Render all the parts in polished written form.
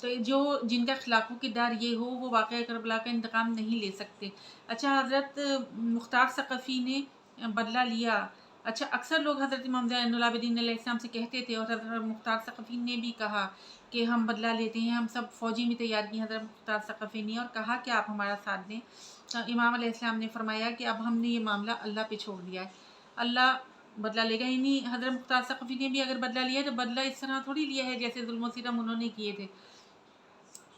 تو جو جن کا اخلاقوں کی ڈر یہ ہو وہ واقعہ کربلا کا انتقام نہیں لے سکتے۔ اچھا، حضرت مختار ثقفی نے بدلہ لیا۔ اچھا، اکثر لوگ حضرت امام زین العابدین علیہ السلام سے کہتے تھے، اور حضرت مختار ثقفی نے بھی کہا کہ ہم بدلہ لیتے ہیں، ہم سب فوجی میں تیار کی حضرت مختار ثقفی نے، اور کہا کہ آپ ہمارا ساتھ دیں۔ امام علیہ السلام نے فرمایا کہ اب ہم نے یہ معاملہ اللہ پہ چھوڑ دیا ہے، اللہ بدلہ لے گا۔ یعنی حضرت مختار ثقفی نے بھی اگر بدلہ لیا ہے تو بدلہ اس طرح تھوڑی لیا ہے جیسے ظلم و ستم انہوں نے کیے تھے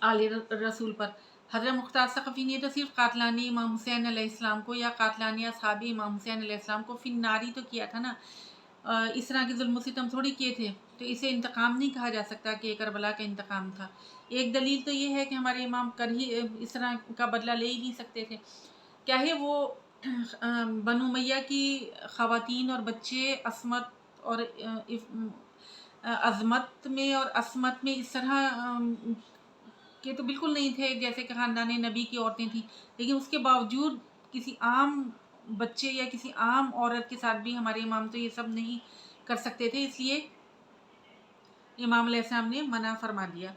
آل رسول پر۔ حضرت مختار ثقفی نے تو صرف قاتلان امام حسین علیہ السلام کو یا قاتلان اصحاب امام حسین علیہ السلام کو فی النار ہی تو کیا تھا نا، اس طرح کے ظلم و ستم تھوڑی کیے تھے، تو اسے انتقام نہیں کہا جا سکتا کہ کربلا کا انتقام تھا۔ ایک دلیل تو یہ ہے کہ ہمارے امام اس طرح کا بدلہ لے ہی نہیں سکتے تھے، کیا ہے وہ بنو امیہ کی خواتین اور بچے عظمت میں اور عصمت میں اس طرح کہ تو بالکل نہیں تھے جیسے کہ خاندان نبی کی عورتیں تھیں، لیکن اس کے باوجود کسی عام بچے یا کسی عام عورت کے ساتھ بھی ہمارے امام تو یہ سب نہیں کر سکتے تھے، اس لیے امام علیہ السلام نے منع فرما دیا۔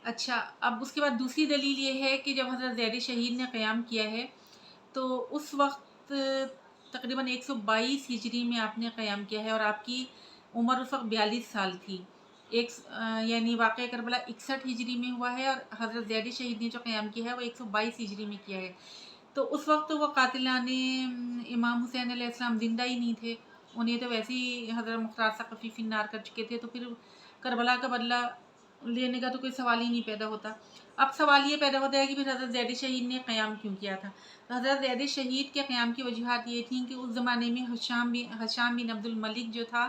اچھا، اب اس کے بعد دوسری دلیل یہ ہے کہ جب حضرت زید شہید نے قیام کیا ہے تو اس وقت تقریباً 122 ہجری میں آپ نے قیام کیا ہے، اور آپ کی عمر اس وقت 42 سال تھی۔ یعنی واقعہ کربلا 61 ہجری میں ہوا ہے، اور حضرت زید شہید نے جو قیام کیا ہے وہ 122 ہجری میں کیا ہے۔ تو اس وقت وہ قاتلان امام حسین علیہ السلام زندہ ہی نہیں تھے، انہیں تو ویسے ہی حضرت مختار ثقفی فی النار کر چکے تھے، تو پھر کربلا کا بدلہ لینے کا تو کوئی سوال ہی نہیں پیدا ہوتا۔ اب سوال یہ پیدا ہوتا ہے کہ پھر حضرت زید شہید نے قیام کیوں کیا تھا؟ تو حضرت زید شہید کے قیام کی وجوہات یہ تھیں کہ اس زمانے میں حشام بن عبد الملک جو تھا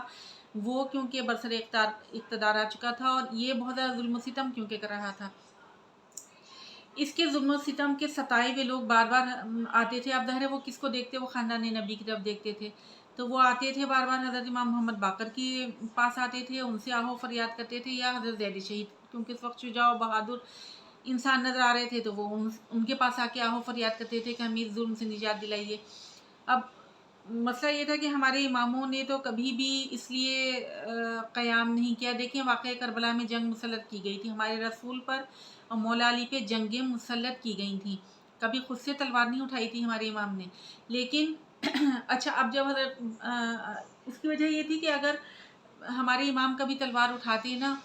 وہ کیونکہ برسر اقتدار آ چکا تھا، اور یہ بہت زیادہ ظلم و ستم کیونکہ کر رہا تھا۔ اس کے ظلم و ستم کے ستائے ہوئے لوگ بار بار آتے تھے، اب ظاہر ہے وہ کس کو دیکھتے، وہ خاندان نبی کی طرف دیکھتے تھے، تو وہ آتے تھے بار بار حضرت امام محمد باقر کے پاس آتے تھے، ان سے آہو فریاد کرتے تھے، یا حضرت زید شہید کیونکہ اس وقت شجاع و بہادر انسان نظر آ رہے تھے تو وہ ان کے پاس آ کے آہو فریاد کرتے تھے کہ ہمیں اس ظلم سے نجات دلائیے۔ اب مسئلہ یہ تھا کہ ہمارے اماموں نے تو کبھی بھی اس لیے قیام نہیں کیا۔ دیکھیں واقعہ کربلا میں جنگ مسلط کی گئی تھی، ہمارے رسول پر اور مولا علی پہ جنگیں مسلط کی گئی تھیں، کبھی خود سے تلوار نہیں اٹھائی تھی ہمارے امام نے، لیکن اچھا اب جب اس کی وجہ یہ تھی کہ اگر ہمارے امام کبھی تلوار اٹھاتے نا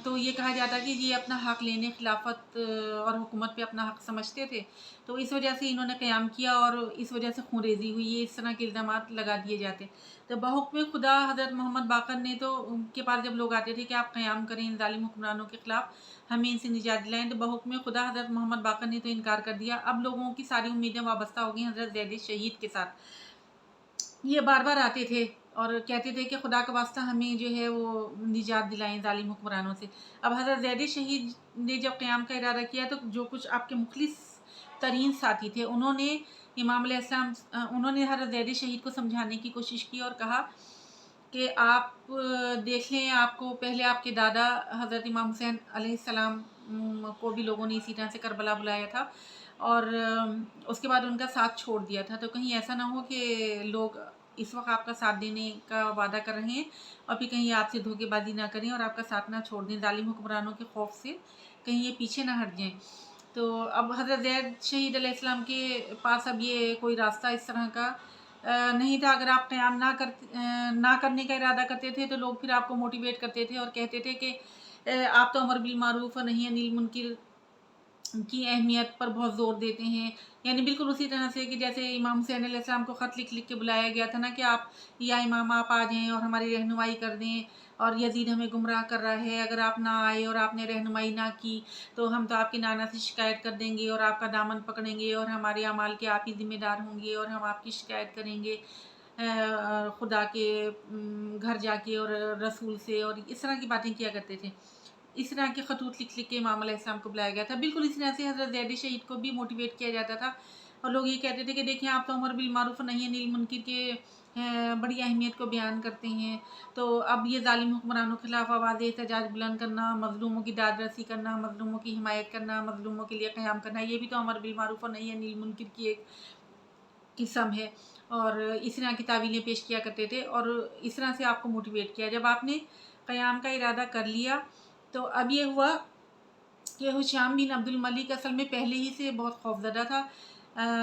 تو یہ کہا جاتا کہ یہ اپنا حق لینے، خلافت اور حکومت پہ اپنا حق سمجھتے تھے، تو اس وجہ سے انہوں نے قیام کیا اور اس وجہ سے خون ریزی ہوئی، یہ اس طرح کے الزامات لگا دیے جاتے۔ تو بحکم خدا حضرت محمد باقر نے تو ان کے پاس جب لوگ آتے تھے کہ آپ قیام کریں ان ظالم حکمرانوں کے خلاف، ہمیں ان سے نجات دلائیں، تو بحکم خدا حضرت محمد باقر نے تو انکار کر دیا۔ اب لوگوں کی ساری امیدیں وابستہ ہو گئیں حضرت زید شہید کے ساتھ۔ یہ بار بار آتے تھے اور کہتے تھے کہ خدا کا واسطہ ہمیں جو ہے وہ نجات دلائیں ظالم حکمرانوں سے۔ اب حضرت زید شہید نے جب قیام کا ارادہ کیا تو جو کچھ آپ کے مخلص ترین ساتھی تھے انہوں نے امام علیہ السلام انہوں نے حضرت زید شہید کو سمجھانے کی کوشش کی اور کہا کہ آپ دیکھ لیں، آپ کو پہلے آپ کے دادا حضرت امام حسین علیہ السلام کو بھی لوگوں نے اسی طرح سے کربلا بلایا تھا، اور اس کے بعد ان کا ساتھ چھوڑ دیا تھا، تو کہیں ایسا نہ ہو کہ لوگ اس وقت آپ کا ساتھ دینے کا وعدہ کر رہے ہیں اور پھر کہیں آپ سے دھوکے بازی نہ کریں اور آپ کا ساتھ نہ چھوڑ دیں، ظالم حکمرانوں کے خوف سے کہیں یہ پیچھے نہ ہٹ جائیں۔ تو اب حضرت زید شہید علیہ السلام کے پاس اب یہ کوئی راستہ اس طرح کا نہیں تھا۔ اگر آپ قیام نہ کرنے کا ارادہ کرتے تھے تو لوگ پھر آپ کو موٹیویٹ کرتے تھے اور کہتے تھے کہ آپ تو امر بالمعروف اور نہی عن المنکر کی اہمیت پر بہت زور دیتے ہیں، یعنی بالکل اسی طرح سے کہ جیسے امام حسین علیہ السلام کو خط لکھ کے بلایا گیا تھا نا کہ آپ یا امام آپ آ جائیں اور ہماری رہنمائی کر دیں، اور یزید ہمیں گمراہ کر رہا ہے، اگر آپ نہ آئے اور آپ نے رہنمائی نہ کی تو ہم تو آپ کے نانا سے شکایت کر دیں گے اور آپ کا دامن پکڑیں گے اور ہمارے اعمال کے آپ ہی ذمہ دار ہوں گے اور ہم آپ کی شکایت کریں گے خدا کے گھر جا کے اور رسول سے، اور اس طرح کی باتیں کیا کرتے تھے۔ اس طرح کے خطوط لکھ کے امام علیہ السلام کو بلایا گیا تھا۔ بالکل اس طرح سے حضرت زید شہید کو بھی موٹیویٹ کیا جاتا تھا اور لوگ یہ کہتے تھے کہ دیکھیں آپ تو امر بالمعروف اور نہی عن المنکر کے بڑی اہمیت کو بیان کرتے ہیں، تو اب یہ ظالم حکمرانوں کے خلاف آواز احتجاج بلند کرنا، مظلوموں کی داد رسی کرنا، مظلوموں کی حمایت کرنا، مظلوموں کے لیے قیام کرنا، یہ بھی تو امر بالمعروف اور نہی عن المنکر کی ایک قسم ہے، اور اس طرح کی تعویلیں پیش کیا کرتے تھے اور اس طرح سے آپ کو موٹیویٹ کیا۔ جب آپ نے قیام کا ارادہ کر لیا تو اب یہ ہوا کہ ہشام بن عبد الملک اصل میں پہلے ہی سے بہت خوفزدہ تھا،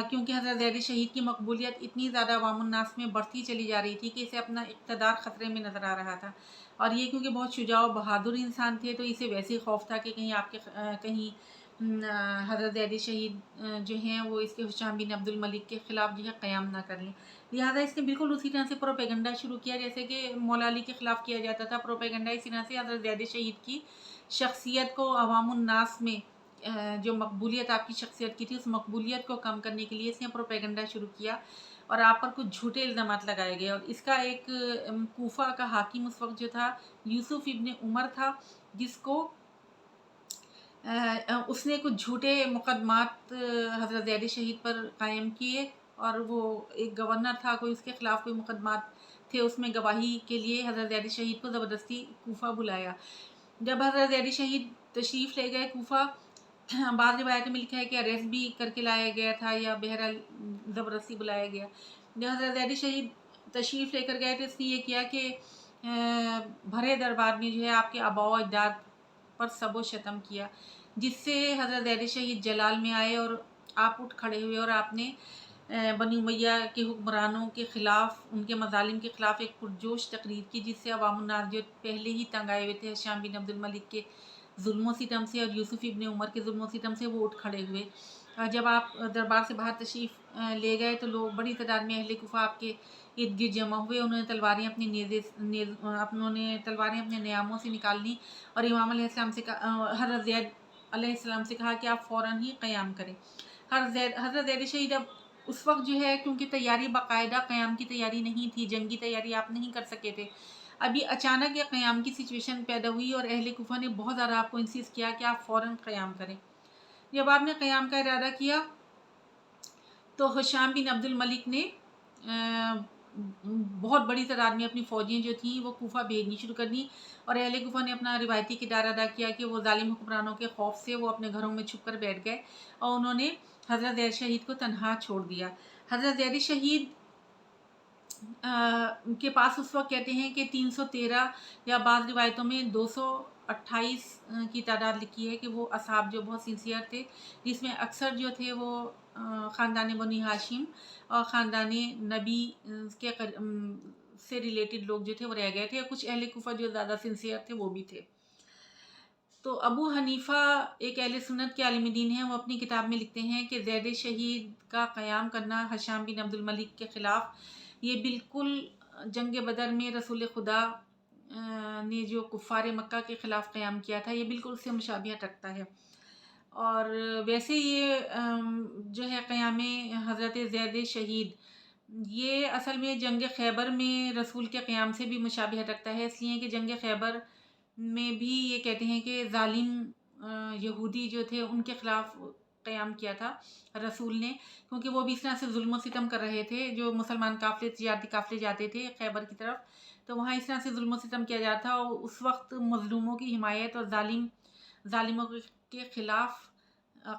کیونکہ حضرت زید شہید کی مقبولیت اتنی زیادہ عوام الناس میں بڑھتی چلی جا رہی تھی کہ اسے اپنا اقتدار خطرے میں نظر آ رہا تھا، اور یہ کیونکہ بہت شجاع و بہادر انسان تھے تو اسے ویسے ہی خوف تھا کہ کہیں آپ کے کہیں حضرت زید شہید جو ہیں وہ اس کے ہشام بن عبد الملک کے خلاف جو ہے قیام نہ کر لیں، لہٰذا اس نے بالکل اسی طرح سے پروپیگنڈا شروع کیا جیسے کہ مولا علی کے خلاف کیا جاتا تھا پروپیگنڈا، اسی طرح سے حضرت زید شہید کی شخصیت کو عوام الناس میں جو مقبولیت آپ کی شخصیت کی تھی اس مقبولیت کو کم کرنے کے لیے اس نے پروپیگنڈا شروع کیا اور آپ پر کچھ جھوٹے الزامات لگائے گئے، اور اس کا ایک کوفہ کا حاکم اس وقت جو تھا یوسف ابن عمر تھا، جس کو اس نے کچھ جھوٹے مقدمات حضرت زید شہید پر قائم کیے، اور وہ ایک گورنر تھا، کوئی اس کے خلاف کوئی مقدمات تھے، اس میں گواہی کے لیے حضرت زید شہید کو زبردستی کوفہ بلایا۔ جب حضرت زید شہید تشریف لے گئے کوفہ، بعض روایتوں میں لکھا ہے کہ اریسٹ بھی کر کے لایا گیا تھا یا بہرحال زبردستی بلایا گیا۔ جب حضرت زید شہید تشریف لے کر گئے تو اس نے یہ کیا کہ بھرے دربار میں جو ہے آپ کے آباء و اجداد پر سب و شتم کیا، جس سے حضرت زید شہید جلال میں آئے اور آپ اٹھ کھڑے ہوئے اور آپ نے بنی امیہ کے حکمرانوں کے خلاف، ان کے مظالم کے خلاف ایک پرجوش تقریر کی، جس سے عوام الناس جو پہلے ہی تنگ آئے ہوئے تھے ہشام بن عبد الملک کے ظلم و ستم سے اور یوسف ابن عمر کے ظلم و ستم سے، وہ اٹھ کھڑے ہوئے۔ جب آپ دربار سے باہر تشریف لے گئے تو لوگ بڑی تعداد میں اہل کوفہ آپ کے ارد گرد جمع ہوئے، انہوں نے تلواریں اپنے نیاموں سے نکال لیں اور امام علیہ السلام سے حضرت زید علیہ السلام سے کہا کہ آپ فوراً ہی قیام کریں۔ حضرت زید شہید اب اس وقت جو ہے کیونکہ تیاری باقاعدہ قیام کی تیاری نہیں تھی، جنگی تیاری آپ نہیں کر سکے تھے، ابھی اچانک یہ قیام کی سچویشن پیدا ہوئی اور اہل کوفہ نے بہت زیادہ آپ کو انسسٹ کیا کہ آپ فوراً قیام کریں۔ جب آپ نے قیام کا ارادہ کیا تو ہشام بن عبد الملک نے بہت بڑی تعداد میں اپنی فوجیں جو تھیں وہ کوفہ بھیجنی شروع کر دیں، اور اہل کوفہ نے اپنا روایتی کردار ادا کیا کہ وہ ظالم حکمرانوں کے خوف سے وہ اپنے گھروں میں چھپ کر بیٹھ گئے اور انہوں نے حضرت زید شہید کو تنہا چھوڑ دیا۔ حضرت زید شہید کے پاس اس وقت کہتے ہیں کہ 313 یا بعض روایتوں میں 228 کی تعداد لکھی ہے کہ وہ اصحاب جو بہت سنسیئر تھے، جس میں اکثر جو تھے وہ خاندان بنی ہاشم اور خاندان نبی کے سے ریلیٹڈ لوگ جو تھے وہ رہ گئے تھے، اور کچھ اہل کوفہ جو زیادہ سنسیئر تھے وہ بھی تھے۔ تو ابو حنیفہ ایک اہل سنت کے عالم دین ہیں، وہ اپنی کتاب میں لکھتے ہیں کہ زید شہید کا قیام کرنا ہشام بن عبد الملک کے خلاف یہ بالکل جنگ بدر میں رسول خدا نے جو کفار مکہ کے خلاف قیام کیا تھا یہ بالکل اس سے مشابہت رکھتا ہے، اور ویسے یہ جو ہے قیام حضرت زید شہید یہ اصل میں جنگ خیبر میں رسول کے قیام سے بھی مشابہت رکھتا ہے، اس لیے کہ جنگ خیبر میں بھی یہ کہتے ہیں کہ ظالم یہودی جو تھے ان کے خلاف قیام کیا تھا رسول نے، کیونکہ وہ بھی اس طرح سے ظلم و ستم کر رہے تھے، جو مسلمان قافلے تجارتی قافلے جاتے تھے خیبر کی طرف تو وہاں اس طرح سے ظلم و ستم کیا جاتا تھا، اور اس وقت مظلوموں کی حمایت اور ظالموں کے خلاف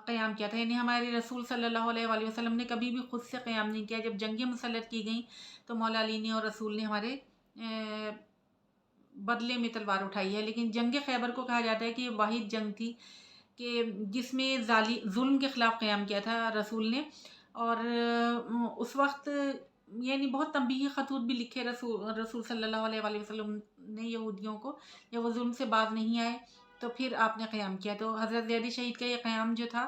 قیام کیا تھا، یعنی ہمارے رسول صلی اللہ علیہ وآلہ وسلم نے کبھی بھی خود سے قیام نہیں کیا، جب جنگیں مسلط کی گئیں تو مولا علی نے اور رسول نے ہمارے بدلے میں تلوار اٹھائی ہے، لیکن جنگ خیبر کو کہا جاتا ہے کہ یہ واحد جنگ تھی کہ جس میں ظلم کے خلاف قیام کیا تھا رسول نے، اور اس وقت یعنی بہت تنبیہی خطوط بھی لکھے رسول صلی اللہ علیہ وآلہ وسلم نے یہودیوں کو، جب وہ ظلم سے باز نہیں آئے تو پھر آپ نے قیام کیا۔ تو حضرت زید شہید کا یہ قیام جو تھا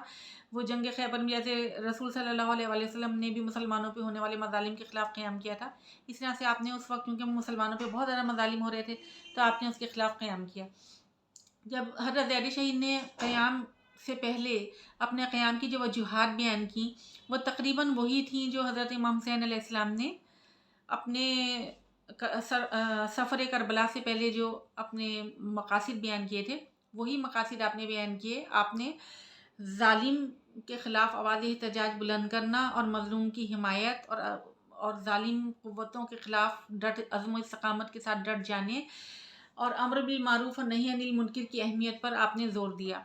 وہ جنگ خیبر میں جیسے رسول صلی اللہ علیہ وآلہ وسلم نے بھی مسلمانوں پہ ہونے والے مظالم کے خلاف قیام کیا تھا، اس طرح سے آپ نے اس وقت کیونکہ مسلمانوں پہ بہت زیادہ مظالم ہو رہے تھے تو آپ نے اس کے خلاف قیام کیا۔ جب حضرت زید شہید نے قیام سے پہلے اپنے قیام کی جو وجوہات بیان کی وہ تقریباً وہی تھیں جو حضرت امام حسین علیہ السلام نے اپنے سفر کربلا سے پہلے جو اپنے مقاصد بیان کیے تھے وہی مقاصد آپ نے بیان کیے۔ آپ نے ظالم کے خلاف آواز احتجاج بلند کرنا اور مظلوم کی حمایت اور ظالم قوتوں کے خلاف عزم و استقامت کے ساتھ ڈٹ جانے اور امر بالمعروف اور نہی عن المنکر کی اہمیت پر آپ نے زور دیا۔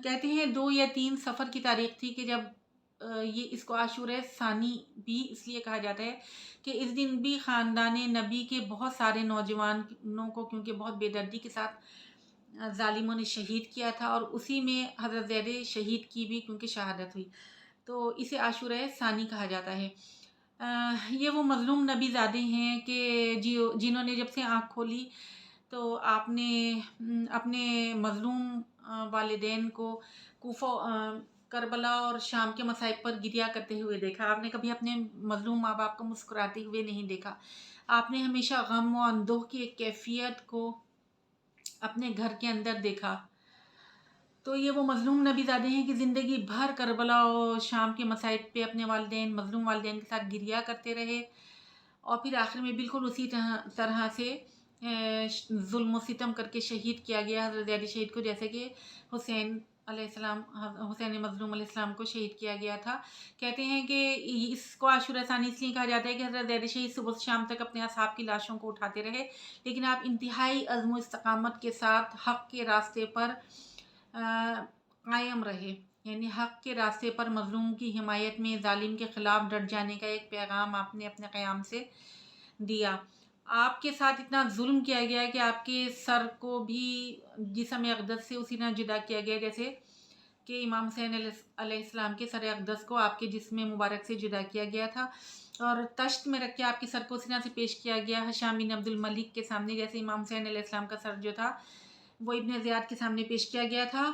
کہتے ہیں 2 یا 3 صفر کی تاریخ تھی کہ جب یہ اس کو عاشورہ ثانی بھی اس لیے کہا جاتا ہے کہ اس دن بھی خاندان نبی کے بہت سارے نوجوانوں کو کیونکہ بہت بے دردی کے ساتھ ظالموں نے شہید کیا تھا، اور اسی میں حضرت زید شہید کی بھی کیونکہ شہادت ہوئی، تو اسے عاشورہ ثانی کہا جاتا ہے۔ یہ وہ مظلوم نبی زادے ہیں کہ جنہوں نے جب سے آنکھ کھولی تو آپ نے اپنے مظلوم والدین کو کوفہ، کربلا اور شام کے مصائب پر گریہ کرتے ہوئے دیکھا۔ آپ نے کبھی اپنے مظلوم ماں باپ کو مسکراتے ہوئے نہیں دیکھا۔ آپ نے ہمیشہ غم و اندوہ کی ایک کیفیت کو اپنے گھر کے اندر دیکھا۔ تو یہ وہ مظلوم نبی زادے ہیں کہ زندگی بھر کربلا اور شام کے مصائب پہ اپنے مظلوم والدین کے ساتھ گریہ کرتے رہے، اور پھر آخر میں بالکل اسی طرح سے ظلم و ستم کر کے شہید کیا گیا حضرت زید شہید کو، جیسے کہ حسین علیہ السلام، حسین مظلوم علیہ السلام کو شہید کیا گیا تھا۔ کہتے ہیں کہ اس کو عاشورہ ثانی اس لیے کہا جاتا ہے کہ حضرت زید شہید صبح سے شام تک اپنے اصحاب کی لاشوں کو اٹھاتے رہے، لیکن آپ انتہائی عزم و استقامت کے ساتھ حق کے راستے پر قائم رہے، یعنی حق کے راستے پر مظلوم کی حمایت میں ظالم کے خلاف ڈٹ جانے کا ایک پیغام آپ نے اپنے قیام سے دیا۔ آپ کے ساتھ اتنا ظلم کیا گیا کہ آپ کے سر کو بھی جسم اقدس سے اسی طرح جدا کیا گیا جیسے کہ امام حسین علیہ السلام کے سر اقدس کو آپ کے جسم مبارک سے جدا کیا گیا تھا، اور تشت میں رکھ کے آپ کے سر کو اسی طرح سے پیش کیا گیا حشام بن عبد الملک کے سامنے، جیسے امام حسین علیہ السلام کا سر جو تھا وہ ابن زیاد کے سامنے پیش کیا گیا تھا،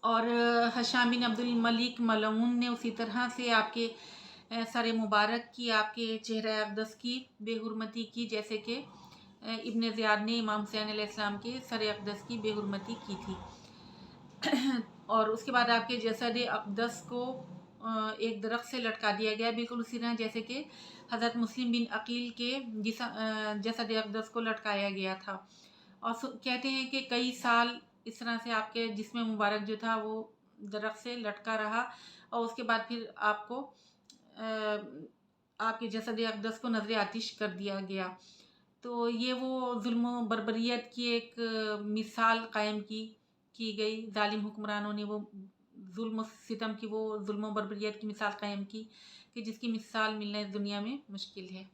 اور حشام بن عبد الملک ملعون نے اسی طرح سے آپ کے سر مبارک کی، آپ کے چہرہ اقدس کی بے حرمتی کی، جیسے کہ ابن زیاد نے امام حسین علیہ السلام کے سر اقدس کی بے حرمتی کی تھی۔ اور اس کے بعد آپ کے جسد اقدس کو ایک درخت سے لٹکا دیا گیا، بالکل اسی طرح جیسے کہ حضرت مسلم بن عقیل کے جسد اقدس کو لٹکایا گیا تھا، اور کہتے ہیں کہ کئی سال اس طرح سے آپ کے جسم مبارک جو تھا وہ درخت سے لٹکا رہا، اور اس کے بعد پھر آپ کو آپ کے جسد اقدس کو نظر آتش کر دیا گیا۔ تو یہ وہ ظلم و بربریت کی ایک مثال قائم کی گئی، ظالم حکمرانوں نے وہ ظلم و ستم کی، وہ ظلم و بربریت کی مثال قائم کی کہ جس کی مثال ملنا اس دنیا میں مشکل ہے۔